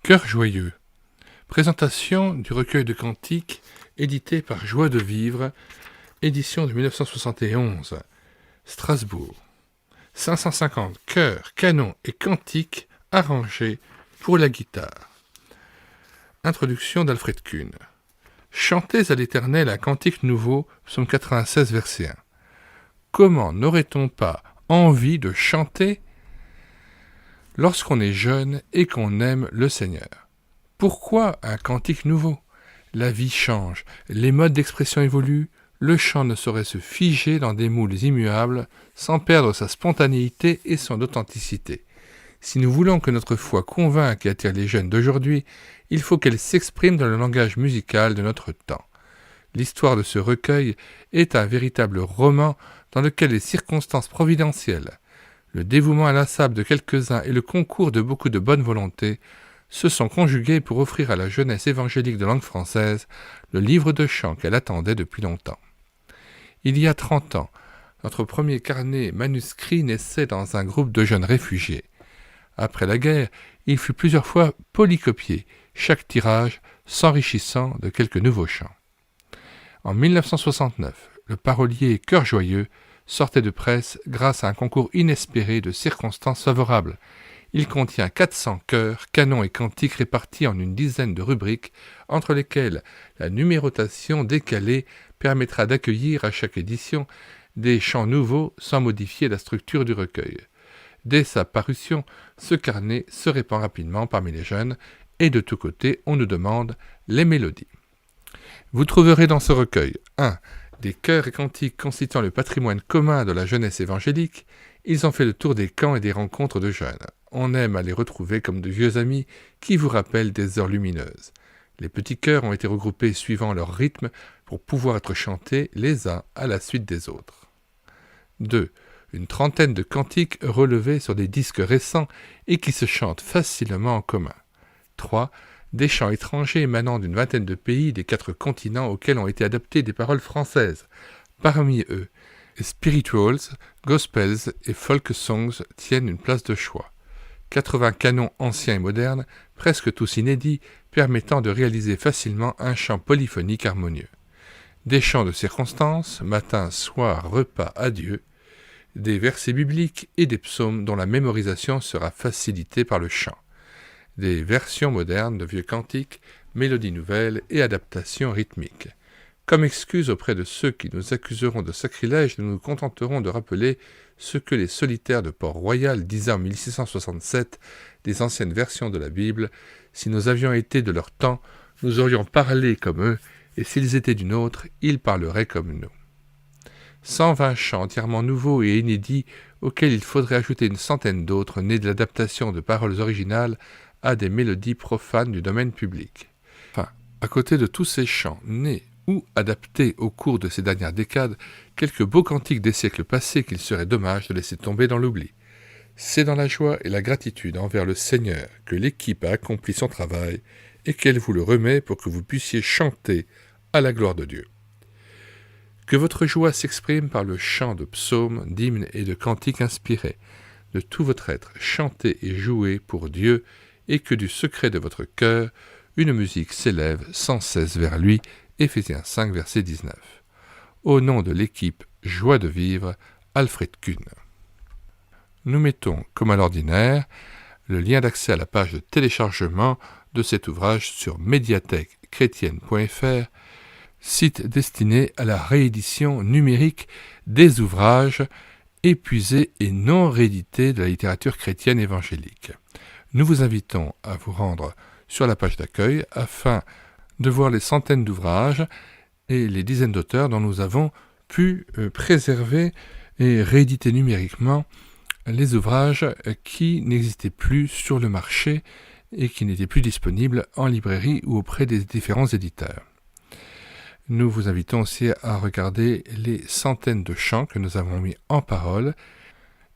Cœur joyeux. Présentation du recueil de cantiques édité par Joie de vivre, édition de 1971, Strasbourg. 550 chœurs, canons et cantiques arrangés pour la guitare. Introduction d'Alfred Kuhn. Chantez à l'Éternel un cantique nouveau, psaume 96, verset 1. Comment n'aurait-on pas envie de chanter lorsqu'on est jeune et qu'on aime le Seigneur? Pourquoi un cantique nouveau? La vie change, les modes d'expression évoluent, le chant ne saurait se figer dans des moules immuables sans perdre sa spontanéité et son authenticité. Si nous voulons que notre foi convainque et attire les jeunes d'aujourd'hui, il faut qu'elle s'exprime dans le langage musical de notre temps. L'histoire de ce recueil est un véritable roman dans lequel les circonstances providentielles, le dévouement inlassable de quelques-uns et le concours de beaucoup de bonne volonté se sont conjugués pour offrir à la jeunesse évangélique de langue française le livre de chants qu'elle attendait depuis longtemps. Il y a 30 ans, notre premier carnet manuscrit naissait dans un groupe de jeunes réfugiés. Après la guerre, il fut plusieurs fois polycopié, chaque tirage s'enrichissant de quelques nouveaux chants. En 1969, le parolier Cœur joyeux sortait de presse grâce à un concours inespéré de circonstances favorables. Il contient 400 chœurs, canons et cantiques répartis en une dizaine de rubriques, entre lesquelles la numérotation décalée permettra d'accueillir à chaque édition des chants nouveaux sans modifier la structure du recueil. Dès sa parution, ce carnet se répand rapidement parmi les jeunes, et de tous côtés on nous demande les mélodies. Vous trouverez dans ce recueil 1. Des chœurs et cantiques constituant le patrimoine commun de la jeunesse évangélique. Ils ont fait le tour des camps et des rencontres de jeunes. On aime à les retrouver comme de vieux amis qui vous rappellent des heures lumineuses. Les petits chœurs ont été regroupés suivant leur rythme pour pouvoir être chantés les uns à la suite des autres. 2. Une trentaine de cantiques relevés sur des disques récents et qui se chantent facilement en commun. 3. Des chants étrangers émanant d'une vingtaine de pays des 4 continents auxquels ont été adaptées des paroles françaises. Parmi eux, spirituals, gospels et folk songs tiennent une place de choix. 80 canons anciens et modernes, presque tous inédits, permettant de réaliser facilement un chant polyphonique harmonieux. Des chants de circonstances, matin, soir, repas, adieu. Des versets bibliques et des psaumes dont la mémorisation sera facilitée par le chant. Des versions modernes de vieux cantiques, mélodies nouvelles et adaptations rythmiques. Comme excuse auprès de ceux qui nous accuseront de sacrilège, nous nous contenterons de rappeler ce que les solitaires de Port-Royal disaient en 1667 des anciennes versions de la Bible. Si nous avions été de leur temps, nous aurions parlé comme eux, et s'ils étaient d'une autre, ils parleraient comme nous. 120 chants entièrement nouveaux et inédits, auxquels il faudrait ajouter une centaine d'autres nés de l'adaptation de paroles originales à des mélodies profanes du domaine public. Enfin, à côté de tous ces chants nés ou adaptés au cours de ces dernières décades, quelques beaux cantiques des siècles passés qu'il serait dommage de laisser tomber dans l'oubli. C'est dans la joie et la gratitude envers le Seigneur que l'équipe a accompli son travail et qu'elle vous le remet pour que vous puissiez chanter à la gloire de Dieu. Que votre joie s'exprime par le chant de psaumes, d'hymnes et de cantiques inspirés. De tout votre être, chantez et jouez pour Dieu, et que du secret de votre cœur, une musique s'élève sans cesse vers lui. Éphésiens 5, verset 19. Au nom de l'équipe Joie de vivre, Alfred Kuhn. Nous mettons, comme à l'ordinaire, le lien d'accès à la page de téléchargement de cet ouvrage sur médiathèquechrétienne.fr, site destiné à la réédition numérique des ouvrages épuisés et non réédités de la littérature chrétienne évangélique. Nous vous invitons à vous rendre sur la page d'accueil afin de voir les centaines d'ouvrages et les dizaines d'auteurs dont nous avons pu préserver et rééditer numériquement les ouvrages qui n'existaient plus sur le marché et qui n'étaient plus disponibles en librairie ou auprès des différents éditeurs. Nous vous invitons aussi à regarder les centaines de chants que nous avons mis en parole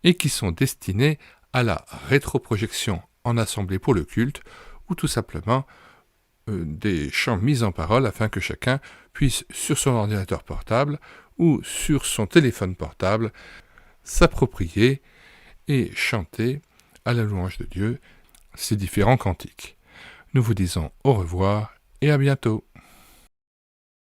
et qui sont destinés à la rétroprojection en assemblée pour le culte ou tout simplement des chants mis en parole afin que chacun puisse sur son ordinateur portable ou sur son téléphone portable s'approprier et chanter à la louange de Dieu ces différents cantiques. nous vous disons au revoir et à bientôt.